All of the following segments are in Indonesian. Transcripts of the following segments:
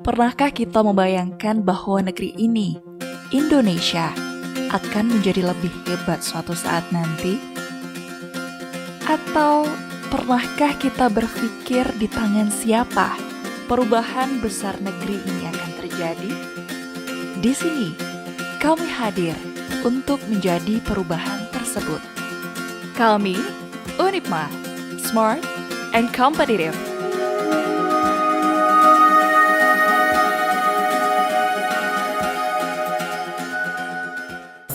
Pernahkah kita membayangkan bahwa negeri ini, Indonesia, akan menjadi lebih hebat suatu saat nanti? Atau pernahkah kita berpikir di tangan siapa perubahan besar negeri ini akan terjadi? Di sini, kami hadir untuk menjadi perubahan tersebut. Kami, Unipma, Smart and Competitive.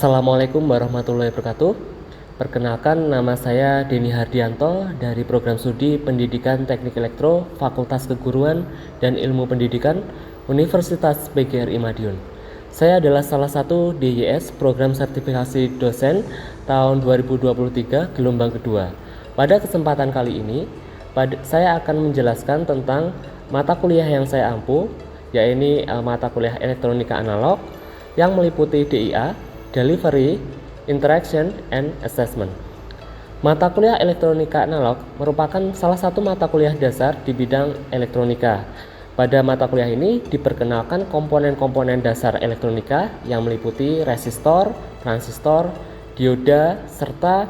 Assalamualaikum warahmatullahi wabarakatuh. Perkenalkan, nama saya Denny Hardianto dari Program Studi Pendidikan Teknik Elektro Fakultas Keguruan dan Ilmu Pendidikan Universitas PGRI Madiun. Saya adalah salah satu DYS Program Sertifikasi Dosen tahun 2023 gelombang kedua. Pada kesempatan kali ini, saya akan menjelaskan tentang mata kuliah yang saya ampu, yaitu mata kuliah Elektronika Analog yang meliputi DIA, Delivery, Interaction, and Assessment. Mata kuliah Elektronika Analog merupakan salah satu mata kuliah dasar di bidang elektronika. Pada mata kuliah ini diperkenalkan komponen-komponen dasar elektronika yang meliputi resistor, transistor, dioda, serta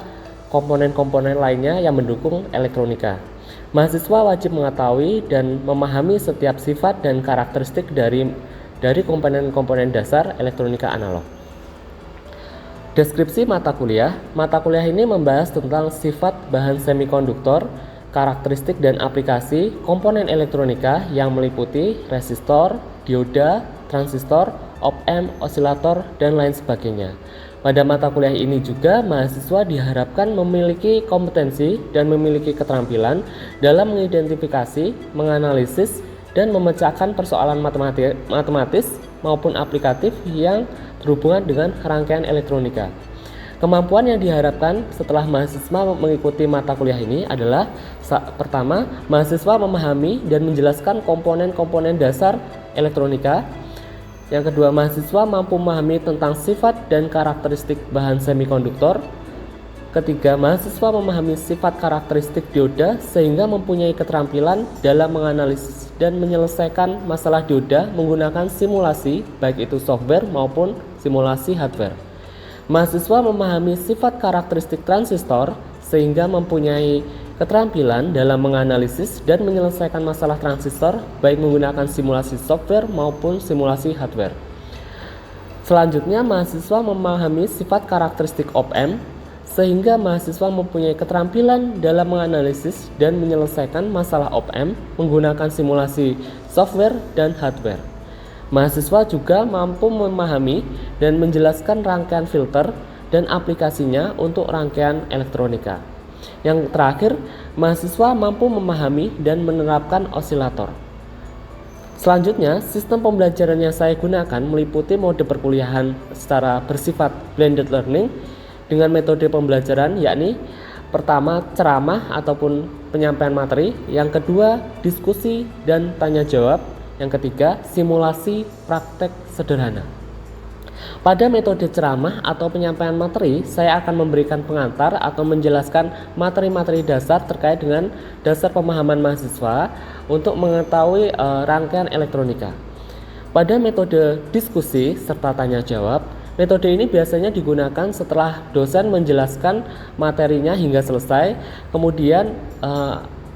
komponen-komponen lainnya yang mendukung elektronika. Mahasiswa wajib mengetahui dan memahami setiap sifat dan karakteristik dari komponen-komponen dasar elektronika analog. Deskripsi mata kuliah ini membahas tentang sifat bahan semikonduktor, karakteristik dan aplikasi komponen elektronika yang meliputi resistor, dioda, transistor, op-amp, osilator, dan lain sebagainya. Pada mata kuliah ini juga mahasiswa diharapkan memiliki kompetensi dan memiliki keterampilan dalam mengidentifikasi, menganalisis, dan memecahkan persoalan matematis maupun aplikatif yang berhubungan dengan rangkaian elektronika. Kemampuan yang diharapkan setelah mahasiswa mengikuti mata kuliah ini adalah pertama, mahasiswa memahami dan menjelaskan komponen-komponen dasar elektronika. Yang kedua, mahasiswa mampu memahami tentang sifat dan karakteristik bahan semikonduktor. Ketiga, mahasiswa memahami sifat karakteristik dioda sehingga mempunyai keterampilan dalam menganalisis dan menyelesaikan masalah dioda menggunakan simulasi, baik itu software maupun simulasi hardware. Mahasiswa memahami sifat karakteristik transistor sehingga mempunyai keterampilan dalam menganalisis dan menyelesaikan masalah transistor, baik menggunakan simulasi software maupun simulasi hardware. Selanjutnya, mahasiswa memahami sifat karakteristik op-amp sehingga mahasiswa mempunyai keterampilan dalam menganalisis dan menyelesaikan masalah op-amp menggunakan simulasi software dan hardware. Mahasiswa juga mampu memahami dan menjelaskan rangkaian filter dan aplikasinya untuk rangkaian elektronika. Yang terakhir, mahasiswa mampu memahami dan menerapkan osilator. Selanjutnya, sistem pembelajaran yang saya gunakan meliputi mode perkuliahan secara bersifat blended learning dengan metode pembelajaran, yakni pertama ceramah ataupun penyampaian materi, yang kedua diskusi dan tanya jawab, yang ketiga simulasi praktek sederhana. Pada metode ceramah atau penyampaian materi, saya akan memberikan pengantar atau menjelaskan materi-materi dasar terkait dengan dasar pemahaman mahasiswa untuk mengetahui rangkaian elektronika. Pada metode diskusi serta tanya jawab, metode ini biasanya digunakan setelah dosen menjelaskan materinya hingga selesai, kemudian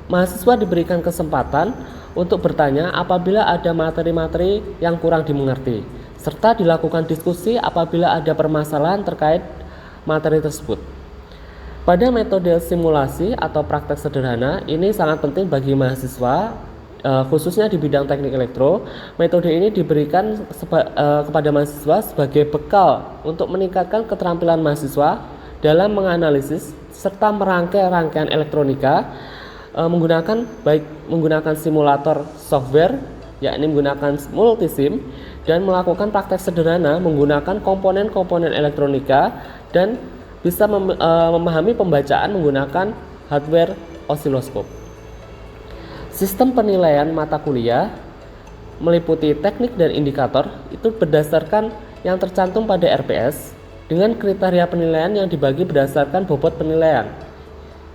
mahasiswa diberikan kesempatan untuk bertanya apabila ada materi-materi yang kurang dimengerti, serta dilakukan diskusi apabila ada permasalahan terkait materi tersebut. Pada metode simulasi atau praktek sederhana, ini sangat penting bagi mahasiswa, khususnya di bidang teknik elektro. Metode ini diberikan kepada mahasiswa sebagai bekal untuk meningkatkan keterampilan mahasiswa dalam menganalisis serta merangkai rangkaian elektronika menggunakan simulator software, yakni menggunakan multisim, dan melakukan praktek sederhana menggunakan komponen-komponen elektronika dan bisa memahami pembacaan menggunakan hardware osiloskop. Sistem penilaian mata kuliah meliputi teknik dan indikator itu berdasarkan yang tercantum pada RPS dengan kriteria penilaian yang dibagi berdasarkan bobot penilaian.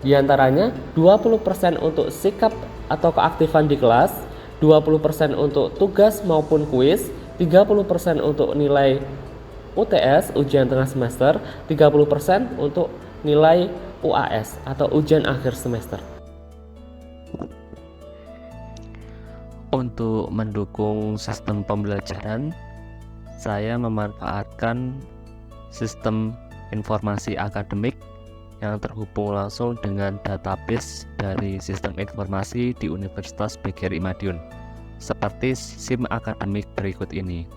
Di antaranya 20% untuk sikap atau keaktifan di kelas, 20% untuk tugas maupun kuis, 30% untuk nilai UTS, ujian tengah semester, 30% untuk nilai UAS atau ujian akhir semester. Untuk mendukung sistem pembelajaran, saya memanfaatkan sistem informasi akademik yang terhubung langsung dengan database dari sistem informasi di Universitas PGRI Madiun, seperti SIM akademik berikut ini.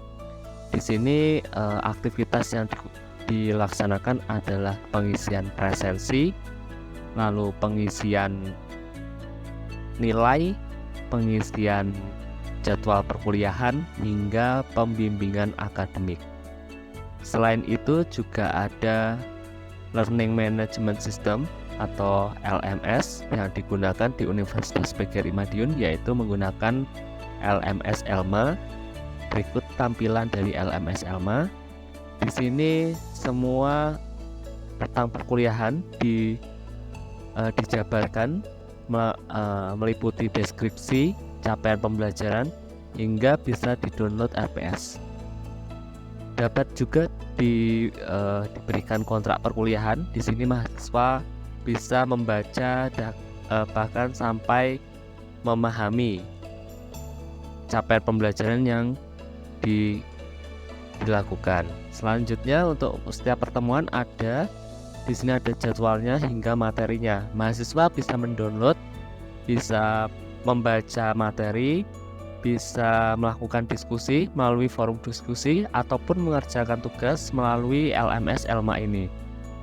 Di sini aktivitas yang dilaksanakan adalah pengisian presensi, lalu pengisian nilai, pengisian jadwal perkuliahan, hingga pembimbingan akademik. Selain itu juga ada Learning Management System atau LMS yang digunakan di Universitas PGRI Madiun, yaitu menggunakan LMS Elma. Berikut tampilan dari LMS Elma. Di sini semua tentang perkuliahan dijabarkan, meliputi deskripsi, capaian pembelajaran, hingga bisa di-download RPS. Dapat juga diberikan kontrak perkuliahan. Di sini mahasiswa bisa membaca bahkan sampai memahami capaian pembelajaran yang dilakukan. Selanjutnya untuk setiap pertemuan di sini ada jadwalnya hingga materinya. Mahasiswa bisa mendownload, bisa membaca materi, bisa melakukan diskusi melalui forum diskusi, ataupun mengerjakan tugas melalui LMS Elma ini.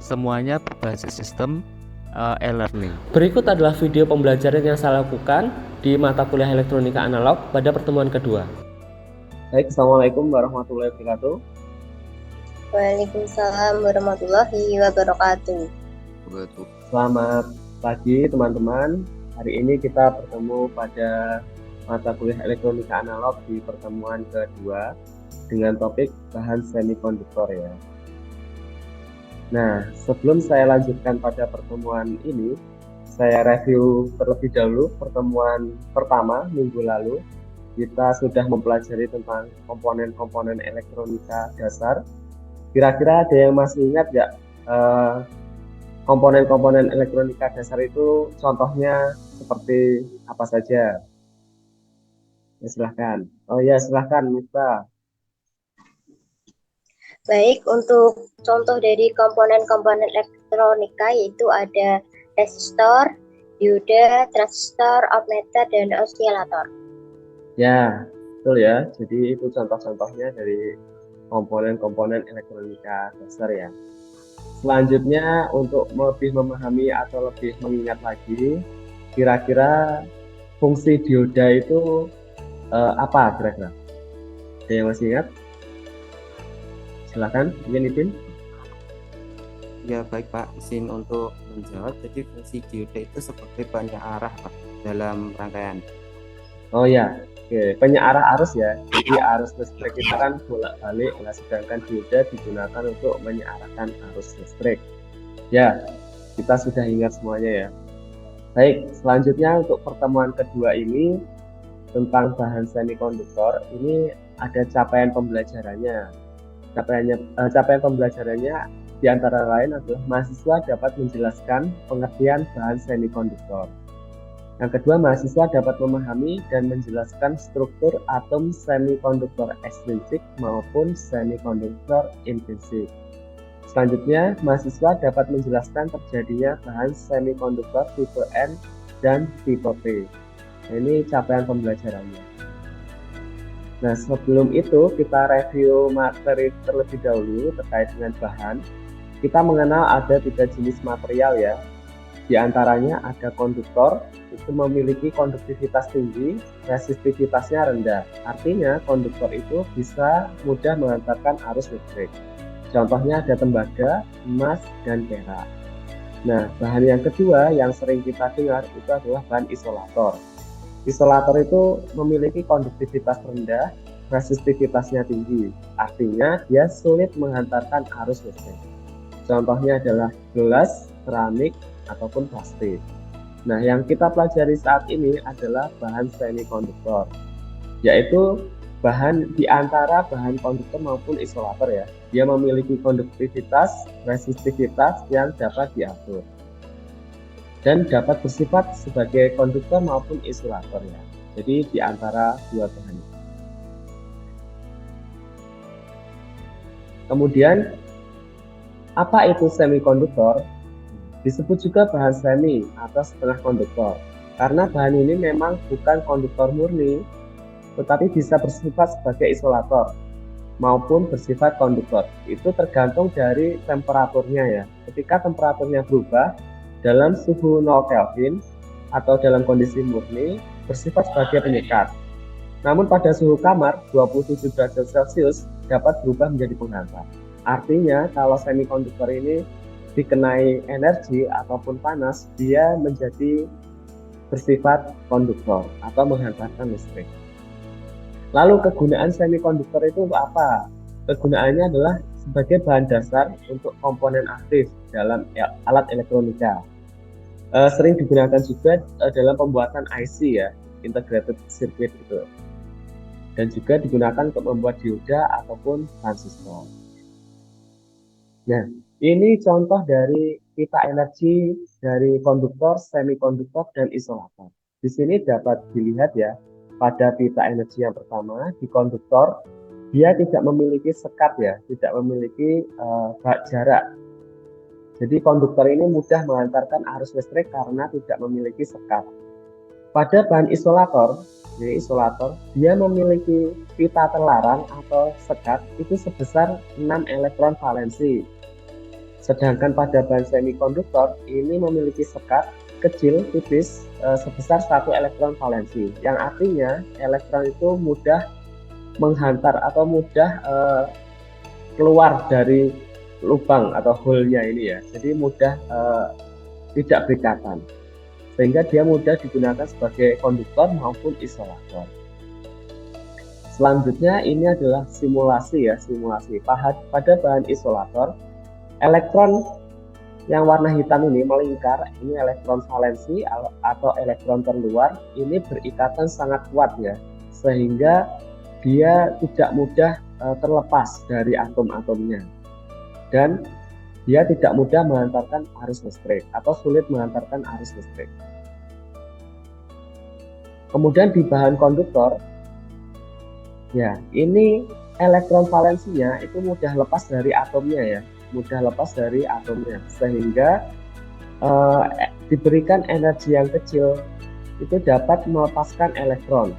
Semuanya berbasis sistem e-learning. Berikut adalah video pembelajaran yang saya lakukan di mata kuliah elektronika analog pada pertemuan kedua. Baik, Assalamualaikum warahmatullahi wabarakatuh. Waalaikumsalam warahmatullahi wabarakatuh. Selamat pagi teman-teman. Hari ini kita bertemu pada mata kuliah elektronika analog di pertemuan kedua dengan topik bahan semikonduktor ya. Nah, sebelum saya lanjutkan pada pertemuan ini, saya review terlebih dahulu pertemuan pertama minggu lalu. Kita sudah mempelajari tentang komponen-komponen elektronika dasar. Kira-kira ada yang masih ingat nggak komponen-komponen elektronika dasar itu contohnya seperti apa saja? Ya, silahkan. Oh ya, silahkan Mita. Baik, untuk contoh dari komponen-komponen elektronika yaitu ada resistor, dioda, transistor, ohmmeter, dan osilator. Ya, betul ya. Jadi itu contoh-contohnya dari komponen-komponen elektronika dasar ya. Selanjutnya untuk lebih memahami atau lebih mengingat lagi, kira-kira fungsi dioda itu apa kira-kira? Ada yang masih ingat? Silakan, mungkin Ipin. Ya baik Pak, izin untuk menjawab. Jadi fungsi dioda itu seperti penyearah Pak dalam rangkaian. Oh ya, oke. Penyearah arus ya. Jadi arus listrik kita kan bolak-balik, nah sedangkan dioda digunakan untuk menyearahkan arus listrik. Ya, kita sudah ingat semuanya ya. Baik, selanjutnya untuk pertemuan kedua ini tentang bahan semikonduktor, ini ada capaian pembelajarannya. Capaian pembelajarannya di antara lain adalah mahasiswa dapat menjelaskan pengertian bahan semikonduktor. Yang kedua, mahasiswa dapat memahami dan menjelaskan struktur atom semikonduktor ekstrinsik maupun semikonduktor intrinsik. Selanjutnya, mahasiswa dapat menjelaskan terjadinya bahan semikonduktor tipe N dan tipe P. Nah, ini capaian pembelajarannya. Nah, sebelum itu kita review materi terlebih dahulu terkait dengan bahan. Kita mengenal ada 3 jenis material ya. Di antaranya ada konduktor, itu memiliki konduktivitas tinggi, resistivitasnya rendah. Artinya konduktor itu bisa mudah mengantarkan arus listrik. Contohnya ada tembaga, emas, dan perak. Nah, bahan yang kedua yang sering kita dengar itu adalah bahan isolator. Isolator itu memiliki konduktivitas rendah, resistivitasnya tinggi. Artinya dia sulit menghantarkan arus listrik. Contohnya adalah gelas, keramik, ataupun plastik. Nah, yang kita pelajari saat ini adalah bahan semikonduktor. yaitu bahan di antara bahan konduktor maupun isolator ya. Dia memiliki konduktivitas, resistivitas yang dapat diatur dan dapat bersifat sebagai konduktor maupun isolator ya. Jadi di antara dua bahan itu. Kemudian apa itu semikonduktor? Disebut juga bahan semi atau setengah konduktor karena bahan ini memang bukan konduktor murni, tetapi bisa bersifat sebagai isolator maupun bersifat konduktor. Itu tergantung dari temperaturnya ya. Ketika temperaturnya berubah dalam suhu 0 Kelvin atau dalam kondisi murni bersifat sebagai penyekat. Namun pada suhu kamar 27 derajat Celcius dapat berubah menjadi penghantar. Artinya kalau semikonduktor ini dikenai energi ataupun panas, dia menjadi bersifat konduktor atau menghantarkan listrik. Lalu kegunaan semikonduktor itu apa? Kegunaannya adalah sebagai bahan dasar untuk komponen aktif dalam alat elektronika. Sering digunakan juga dalam pembuatan IC ya, integrated circuit itu. Dan juga digunakan untuk membuat dioda ataupun transistor. Nah, ini contoh dari pita energi dari konduktor, semikonduktor, dan isolator. Di sini dapat dilihat ya, pada pita energi yang pertama, di konduktor, dia tidak memiliki sekat ya, tidak memiliki jarak. Jadi konduktor ini mudah mengantarkan arus listrik karena tidak memiliki sekat. Pada bahan isolator, dia memiliki pita terlarang atau sekat itu sebesar 6 elektron valensi. Sedangkan pada bahan semikonduktor ini memiliki sekat kecil tipis sebesar 1 elektron valensi. Yang artinya elektron itu mudah menghantar atau mudah keluar dari lubang atau hole-nya ini ya. Jadi mudah tidak berikatan. Sehingga dia mudah digunakan sebagai konduktor maupun isolator. Selanjutnya ini adalah simulasi ya, simulasi. Pada bahan isolator, elektron yang warna hitam ini melingkar, ini elektron valensi atau elektron terluar, ini berikatan sangat kuat ya, sehingga dia tidak mudah terlepas dari atom-atomnya. Dan dia tidak mudah mengantarkan arus listrik atau sulit mengantarkan arus listrik. Kemudian di bahan konduktor, ya ini elektron valensinya itu mudah lepas dari atomnya ya, sehingga diberikan energi yang kecil itu dapat melepaskan elektron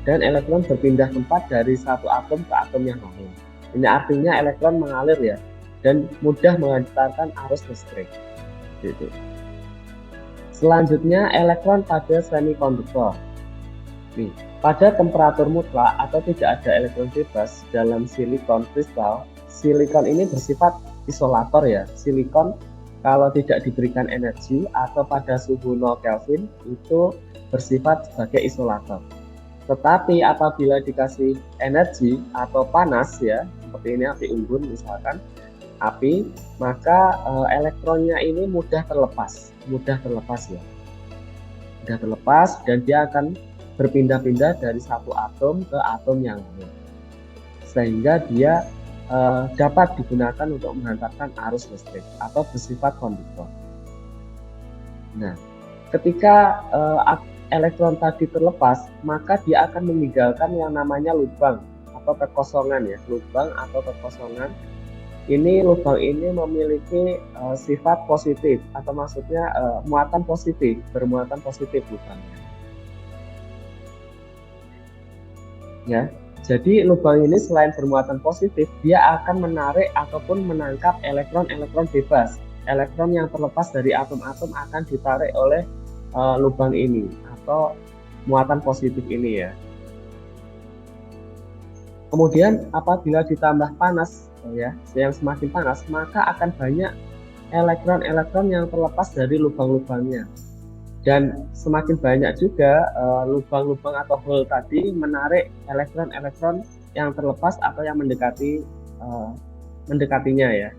dan elektron berpindah tempat dari satu atom ke atom yang lain. Ini artinya elektron mengalir ya dan mudah mengantarkan arus listrik. Gitu. Selanjutnya elektron pada semikonduktor. Nih, pada temperatur mutlak atau tidak ada elektron bebas dalam silikon kristal, silikon ini bersifat isolator ya. Silikon kalau tidak diberikan energi atau pada suhu 0 Kelvin itu bersifat sebagai isolator. Tetapi apabila dikasih energi atau panas ya, seperti ini api unggun misalkan, api, maka elektronnya ini mudah terlepas ya. Mudah terlepas dan dia akan berpindah-pindah dari satu atom ke atom yang lain. Sehingga dia dapat digunakan untuk menghantarkan arus listrik atau bersifat konduktor. Nah, ketika elektron tadi terlepas, maka dia akan meninggalkan yang namanya lubang atau kekosongan ya, Ini lubang ini memiliki sifat positif atau maksudnya bermuatan positif lubangnya. Ya, jadi lubang ini selain bermuatan positif, dia akan menarik ataupun menangkap elektron-elektron bebas. Elektron yang terlepas dari atom-atom akan ditarik oleh lubang ini atau muatan positif ini ya. Kemudian apabila ditambah panas ya, yang semakin panas, maka akan banyak elektron-elektron yang terlepas dari lubang-lubangnya. Dan semakin banyak juga lubang-lubang atau hole tadi menarik elektron-elektron yang terlepas atau yang mendekatinya ya.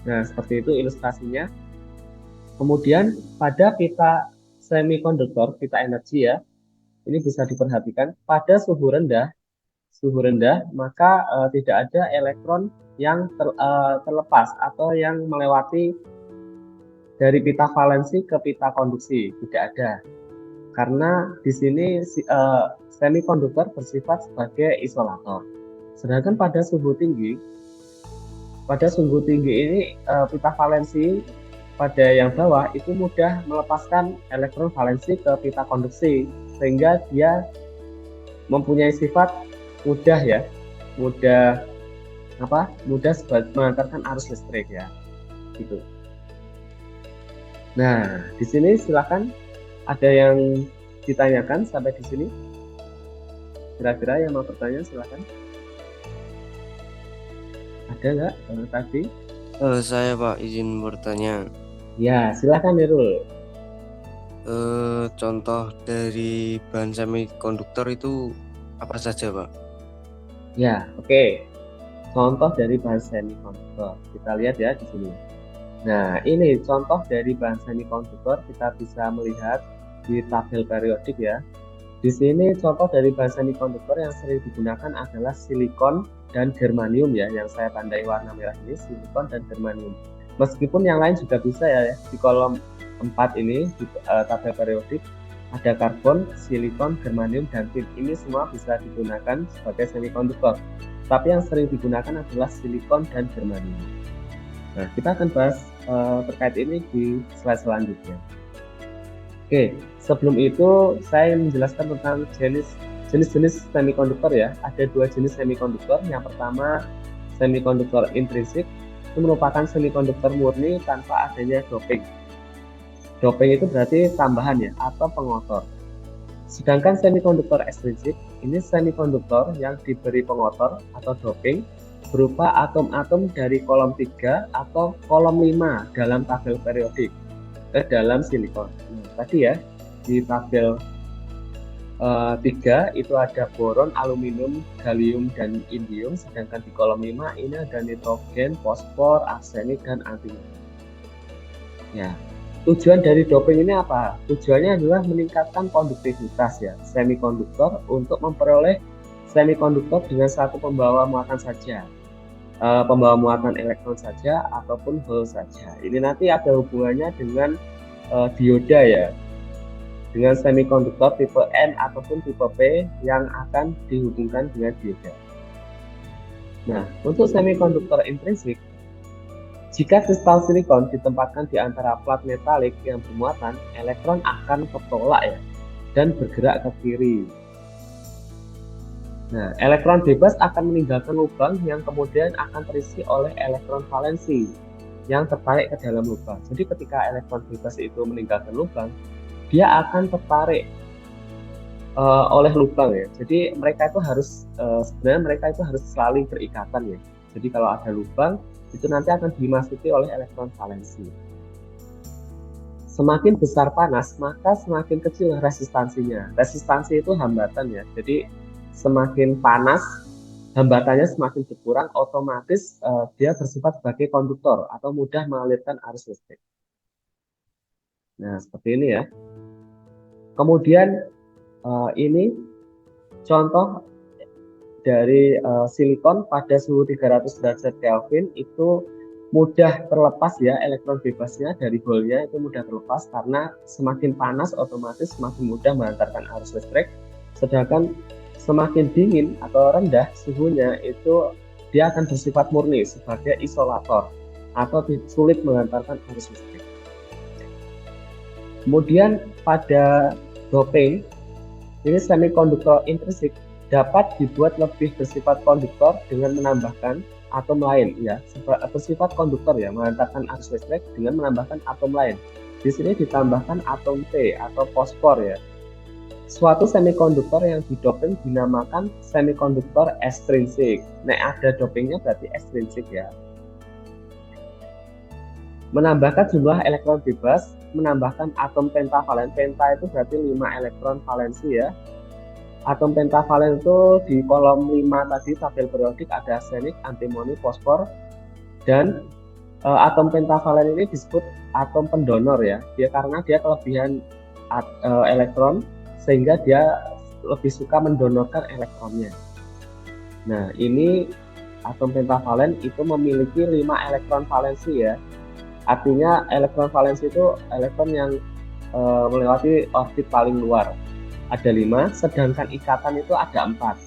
Nah, seperti itu ilustrasinya. Kemudian pada pita semikonduktor, pita energi ya, ini bisa diperhatikan pada suhu rendah maka tidak ada elektron yang terlepas atau yang melewati dari pita valensi ke pita konduksi, tidak ada. Karena di sini semikonduktor bersifat sebagai isolator. Sedangkan pada suhu tinggi ini pita valensi pada yang bawah itu mudah melepaskan elektron valensi ke pita konduksi, sehingga dia mempunyai sifat mudah mengantarkan arus listrik ya, gitu. Nah, di sini silakan ada yang ditanyakan sampai di sini. Kira-kira yang mau bertanya silakan. Ada nggak tadi? Saya Pak izin bertanya. Ya, silakan Nirul. Contoh dari bahan semikonduktor itu apa saja Pak? Ya, oke. Contoh dari bahan semikonduktor. Kita lihat ya di sini. Nah, ini contoh dari bahan semikonduktor, kita bisa melihat di tabel periodik ya. Di sini contoh dari bahan semikonduktor yang sering digunakan adalah silikon dan germanium ya, yang saya tandai warna merah ini, silikon dan germanium. Meskipun yang lain juga bisa ya, di kolom 4 ini di tabel periodik ada karbon, silikon, germanium, dan tin. Ini semua bisa digunakan sebagai semikonduktor. Tapi yang sering digunakan adalah silikon dan germanium. Nah, kita akan bahas terkait ini di slide selanjutnya. Oke, sebelum itu saya menjelaskan tentang jenis-jenis semikonduktor ya. Ada 2 jenis semikonduktor. Yang pertama, semikonduktor intrinsik. Itu merupakan semikonduktor murni tanpa adanya doping. Doping itu berarti tambahan ya, atau pengotor. Sedangkan semikonduktor ekstrinsik, ini semikonduktor yang diberi pengotor atau doping berupa atom-atom dari kolom 3 atau kolom 5 dalam tabel periodik dalam silikon. Nah, tadi ya di tabel 3 itu ada boron, aluminium, gallium, dan indium. Sedangkan di kolom 5 ini ada nitrogen, fosfor, arsenik, dan antimun. Ya, tujuan dari doping ini apa? Tujuannya adalah meningkatkan konduktivitas ya semikonduktor untuk memperoleh semikonduktor dengan satu pembawa muatan saja. Pembawa muatan elektron saja ataupun hole saja. Ini nanti ada hubungannya dengan dioda ya, dengan semikonduktor tipe N ataupun tipe P yang akan dihubungkan dengan dioda. Nah, untuk semikonduktor intrinsik, jika kristal silikon ditempatkan di antara plat metalik yang bermuatan, elektron akan tertolak ya dan bergerak ke kiri. Nah, elektron bebas akan meninggalkan lubang yang kemudian akan terisi oleh elektron valensi yang tertarik ke dalam lubang. Jadi ketika elektron bebas itu meninggalkan lubang, dia akan tertarik oleh lubang ya. Jadi mereka itu harus saling berikatan ya. Jadi kalau ada lubang, itu nanti akan dimasuki oleh elektron valensi. Semakin besar panas, maka semakin kecil resistansinya. Resistansi itu hambatan ya. Jadi semakin panas, hambatannya semakin berkurang, otomatis dia bersifat sebagai konduktor atau mudah mengalirkan arus listrik. Nah, seperti ini ya. Kemudian ini contoh dari silikon pada suhu 300 derajat Kelvin itu mudah terlepas ya, elektron bebasnya dari holnya itu mudah terlepas karena semakin panas otomatis semakin mudah mengantarkan arus listrik. Sedangkan semakin dingin atau rendah suhunya itu dia akan bersifat murni sebagai isolator atau sulit mengantarkan arus listrik. Kemudian pada doping, ini semikonduktor intrinsik dapat dibuat lebih bersifat konduktor dengan menambahkan atom lain ya, bersifat konduktor ya, mengantarkan arus listrik dengan menambahkan atom lain. Di sini ditambahkan atom T atau fosfor ya. Suatu semikonduktor yang didoping dinamakan semikonduktor ekstrinsik. Nah, ada dopingnya berarti ekstrinsik ya. Menambahkan jumlah elektron bebas, menambahkan atom pentavalen. Penta itu berarti 5 elektron valensi ya. Atom pentavalen itu di kolom 5 tadi tabel periodik ada arsenik, antimoni, fosfor, dan atom pentavalen ini disebut atom pendonor ya. Karena dia kelebihan elektron sehingga dia lebih suka mendonorkan elektronnya. Nah, ini atom pentavalen itu memiliki 5 elektron valensi ya. Artinya elektron valensi itu elektron yang melewati orbit paling luar. Ada 5, sedangkan ikatan itu ada 4.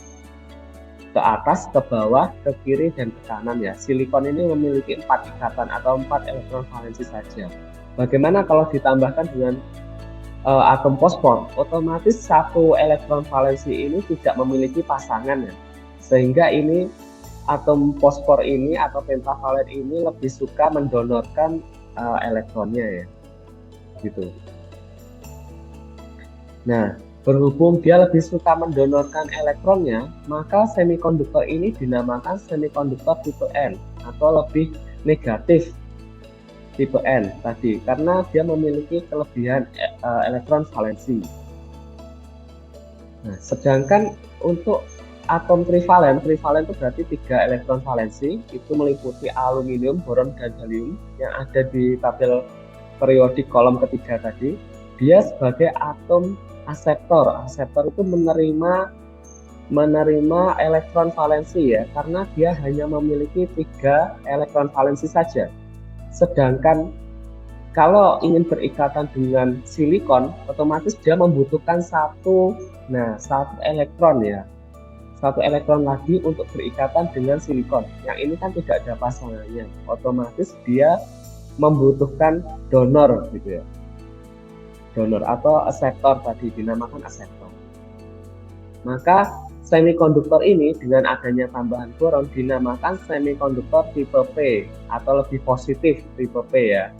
Ke atas, ke bawah, ke kiri, dan ke kanan ya. Silikon ini memiliki 4 ikatan atau 4 elektron valensi saja. Bagaimana kalau ditambahkan dengan atom fosfor? Otomatis satu elektron valensi ini tidak memiliki pasangan ya. Sehingga ini atom fosfor ini atau pentavalen ini lebih suka mendonorkan elektronnya ya. Gitu. Nah, berhubung dia lebih suka mendonorkan elektronnya, maka semikonduktor ini dinamakan semikonduktor tipe N atau lebih negatif tipe N tadi, karena dia memiliki kelebihan elektron valensi. Nah, sedangkan untuk atom trivalen itu berarti 3 elektron valensi, itu meliputi aluminium, boron, dan helium yang ada di tabel periodik kolom ketiga tadi. Dia sebagai atom aseptor. Aseptor itu menerima elektron valensi ya, karena dia hanya memiliki 3 elektron valensi saja. Sedangkan kalau ingin berikatan dengan silikon, otomatis dia membutuhkan satu elektron ya. 1 elektron lagi untuk berikatan dengan silikon. Yang ini kan tidak ada pasangannya. Otomatis dia membutuhkan donor gitu ya. Donor atau aseptor tadi, dinamakan aseptor. Maka semikonduktor ini dengan adanya tambahan boron dinamakan semikonduktor tipe P atau lebih positif tipe P ya.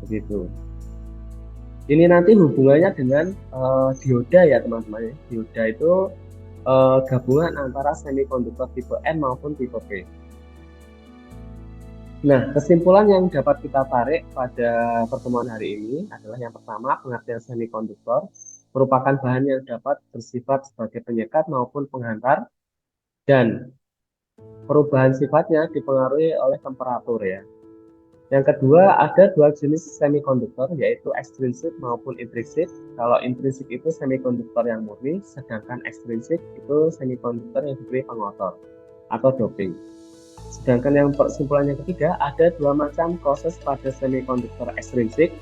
Begitu. Ini nanti hubungannya dengan dioda ya teman-teman. Dioda itu gabungan antara semikonduktor tipe N maupun tipe P. Nah, kesimpulan yang dapat kita tarik pada pertemuan hari ini adalah yang pertama, pengertian semikonduktor merupakan bahan yang dapat bersifat sebagai penyekat maupun penghantar, dan perubahan sifatnya dipengaruhi oleh temperatur ya. Yang kedua, ada 2 jenis semikonduktor, yaitu ekstrinsik maupun intrinsik. Kalau intrinsik itu semikonduktor yang murni, sedangkan ekstrinsik itu semikonduktor yang diberi pengotor atau doping. Sedangkan yang kesimpulan yang ketiga, ada 2 macam proses pada semikonduktor ekstrinsik.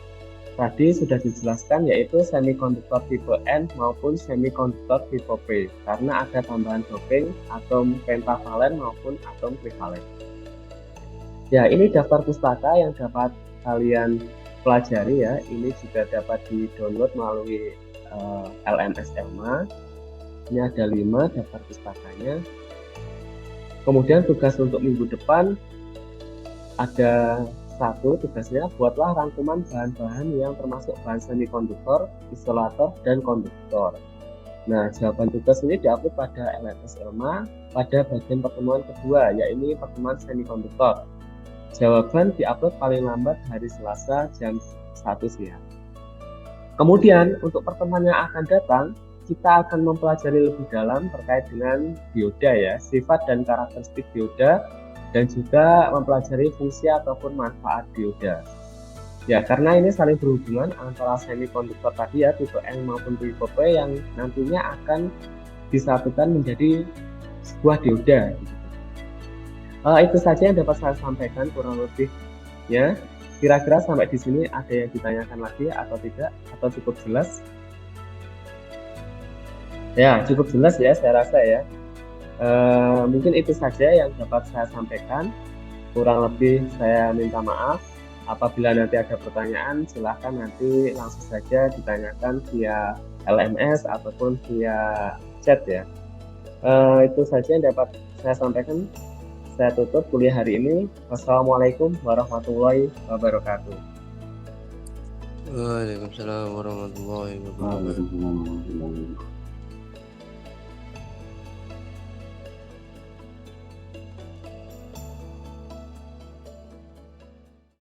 Tadi sudah dijelaskan, yaitu semikonduktor tipe N maupun semikonduktor tipe P, karena ada tambahan doping atom pentavalen maupun atom trivalen. Ya, ini daftar pustaka yang dapat kalian pelajari ya. Ini juga dapat di-download melalui LMS Elma. Ini ada 5 daftar pustakanya. Kemudian tugas untuk minggu depan ada 1 tugasnya, buatlah rangkuman bahan-bahan yang termasuk bahan semikonduktor, isolator, dan konduktor. Nah, jawaban tugas ini diupload pada LMS Elma pada bagian pertemuan kedua, yaitu pertemuan semikonduktor. Jawaban diupload paling lambat hari Selasa jam 1 siang. Kemudian untuk pertemuan yang akan datang, kita akan mempelajari lebih dalam terkait dengan dioda ya, sifat dan karakteristik dioda, dan juga mempelajari fungsi ataupun manfaat dioda. Ya, karena ini saling berhubungan antara semikonduktor tadi ya, tipe N maupun tipe P yang nantinya akan disatukan menjadi sebuah dioda. Itu saja yang dapat saya sampaikan kurang lebih ya. Kira-kira sampai di sini ada yang ditanyakan lagi atau tidak, atau cukup jelas? Ya, cukup jelas ya saya rasa ya. Mungkin itu saja yang dapat saya sampaikan. Kurang lebih saya minta maaf. Apabila nanti ada pertanyaan, silahkan nanti langsung saja ditanyakan via LMS ataupun via chat ya. Itu saja yang dapat saya sampaikan. Saya tutup kuliah hari ini. Wassalamualaikum warahmatullahi wabarakatuh. Waalaikumsalam warahmatullahi wabarakatuh.